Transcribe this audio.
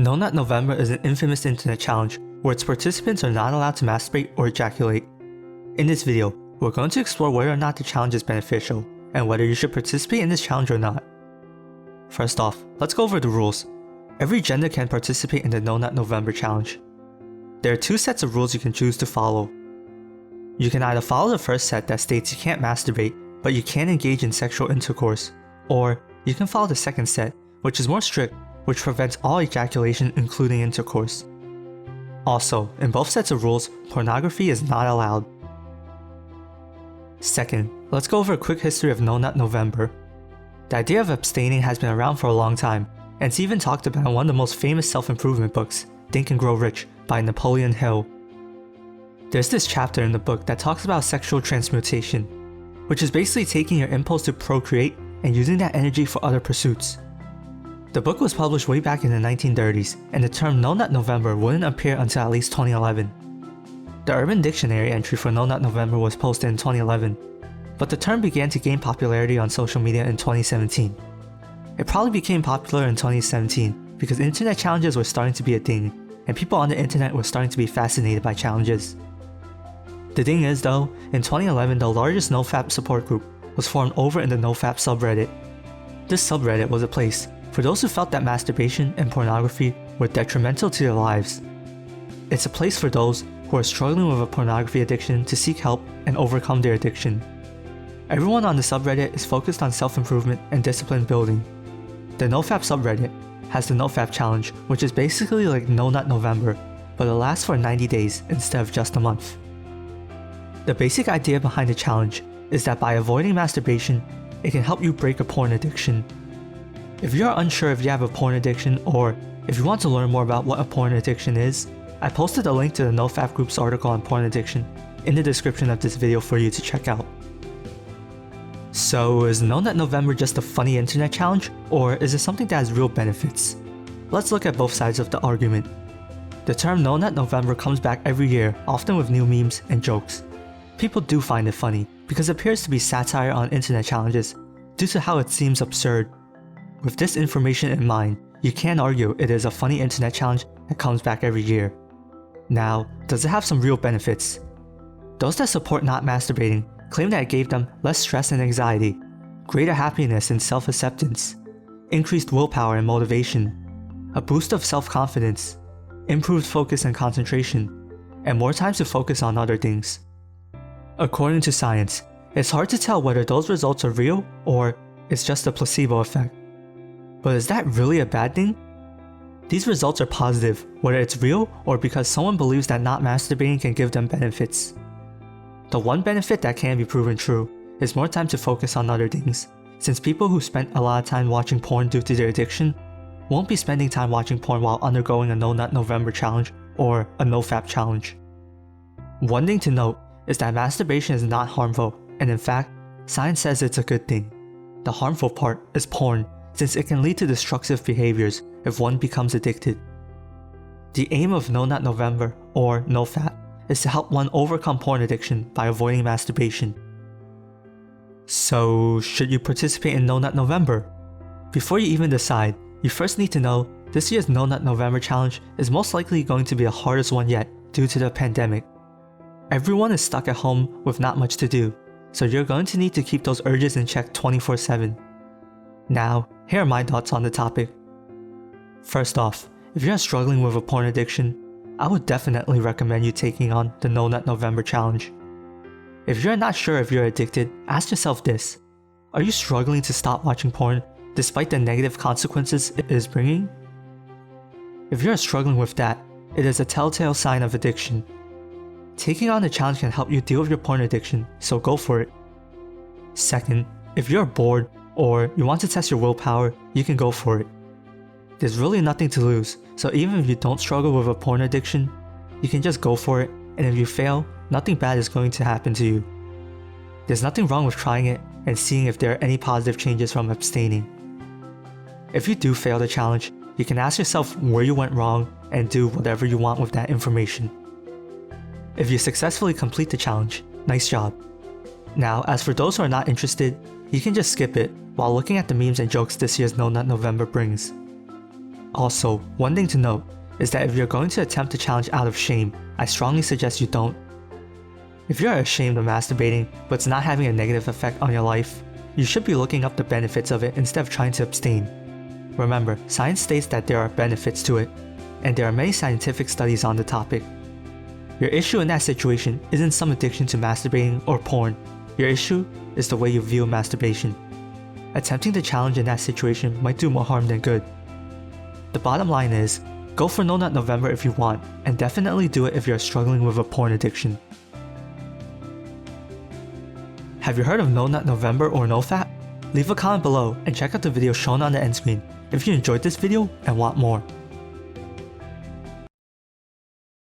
No Nut November is an infamous internet challenge where its participants are not allowed to masturbate or ejaculate. In this video, we're going to explore whether or not the challenge is beneficial, and whether you should participate in this challenge or not. First off, let's go over the rules. Every gender can participate in the No Nut November challenge. There are two sets of rules you can choose to follow. You can either follow the first set that states you can't masturbate, but you can engage in sexual intercourse, or you can follow the second set, which is more strict, which prevents all ejaculation including intercourse. Also, in both sets of rules, pornography is not allowed. Second, let's go over a quick history of No Nut November. The idea of abstaining has been around for a long time, and it's even talked about in one of the most famous self-improvement books, Think and Grow Rich, by Napoleon Hill. There's this chapter in the book that talks about sexual transmutation, which is basically taking your impulse to procreate and using that energy for other pursuits. The book was published way back in the 1930s, and the term No Nut November wouldn't appear until at least 2011. The Urban Dictionary entry for No Nut November was posted in 2011, but the term began to gain popularity on social media in 2017. It probably became popular in 2017 because internet challenges were starting to be a thing, and people on the internet were starting to be fascinated by challenges. The thing is though, in 2011 the largest NoFap support group was formed over in the NoFap subreddit. This subreddit was a place for those who felt that masturbation and pornography were detrimental to their lives. It's a place for those who are struggling with a pornography addiction to seek help and overcome their addiction. Everyone on the subreddit is focused on self-improvement and discipline building. The NoFap subreddit has the NoFap challenge, which is basically like No Nut November, but it lasts for 90 days instead of just a month. The basic idea behind the challenge is that by avoiding masturbation, it can help you break a porn addiction. If you are unsure if you have a porn addiction, or if you want to learn more about what a porn addiction is, I posted a link to the NoFap group's article on porn addiction in the description of this video for you to check out. So is No Nut November just a funny internet challenge, or is it something that has real benefits? Let's look at both sides of the argument. The term No Nut November comes back every year, often with new memes and jokes. People do find it funny because it appears to be satire on internet challenges due to how it seems absurd. With this information in mind, you can argue it is a funny internet challenge that comes back every year. Now, does it have some real benefits? Those that support not masturbating claim that it gave them less stress and anxiety, greater happiness and self-acceptance, increased willpower and motivation, a boost of self-confidence, improved focus and concentration, and more time to focus on other things. According to science, it's hard to tell whether those results are real or it's just a placebo effect. But is that really a bad thing? These results are positive, whether it's real or because someone believes that not masturbating can give them benefits. The one benefit that can be proven true is more time to focus on other things, since people who spent a lot of time watching porn due to their addiction won't be spending time watching porn while undergoing a No Nut November challenge or a NoFap challenge. One thing to note is that masturbation is not harmful, and in fact, science says it's a good thing. The harmful part is porn, since it can lead to destructive behaviors if one becomes addicted. The aim of No Nut November, or NoFap, is to help one overcome porn addiction by avoiding masturbation. So, should you participate in No Nut November? Before you even decide, you first need to know this year's No Nut November challenge is most likely going to be the hardest one yet due to the pandemic. Everyone is stuck at home with not much to do, so you're going to need to keep those urges in check 24/7. Now, here are my thoughts on the topic. First off, if you're struggling with a porn addiction, I would definitely recommend you taking on the No Nut November challenge. If you're not sure if you're addicted, ask yourself this: are you struggling to stop watching porn despite the negative consequences it is bringing? If you're struggling with that, it is a telltale sign of addiction. Taking on the challenge can help you deal with your porn addiction, so go for it. Second, if you're bored or you want to test your willpower, you can go for it. There's really nothing to lose, so even if you don't struggle with a porn addiction, you can just go for it, and if you fail, nothing bad is going to happen to you. There's nothing wrong with trying it and seeing if there are any positive changes from abstaining. If you do fail the challenge, you can ask yourself where you went wrong and do whatever you want with that information. If you successfully complete the challenge, nice job. Now, as for those who are not interested, you can just skip it while looking at the memes and jokes this year's No Nut November brings. Also, one thing to note is that if you're going to attempt the challenge out of shame, I strongly suggest you don't. If you're ashamed of masturbating but it's not having a negative effect on your life, you should be looking up the benefits of it instead of trying to abstain. Remember, science states that there are benefits to it, and there are many scientific studies on the topic. Your issue in that situation isn't some addiction to masturbating or porn. Your issue is the way you view masturbation. Attempting the challenge in that situation might do more harm than good. The bottom line is, go for No Nut November if you want, and definitely do it if you're struggling with a porn addiction. Have you heard of No Nut November or NoFap? Leave a comment below and check out the video shown on the end screen if you enjoyed this video and want more.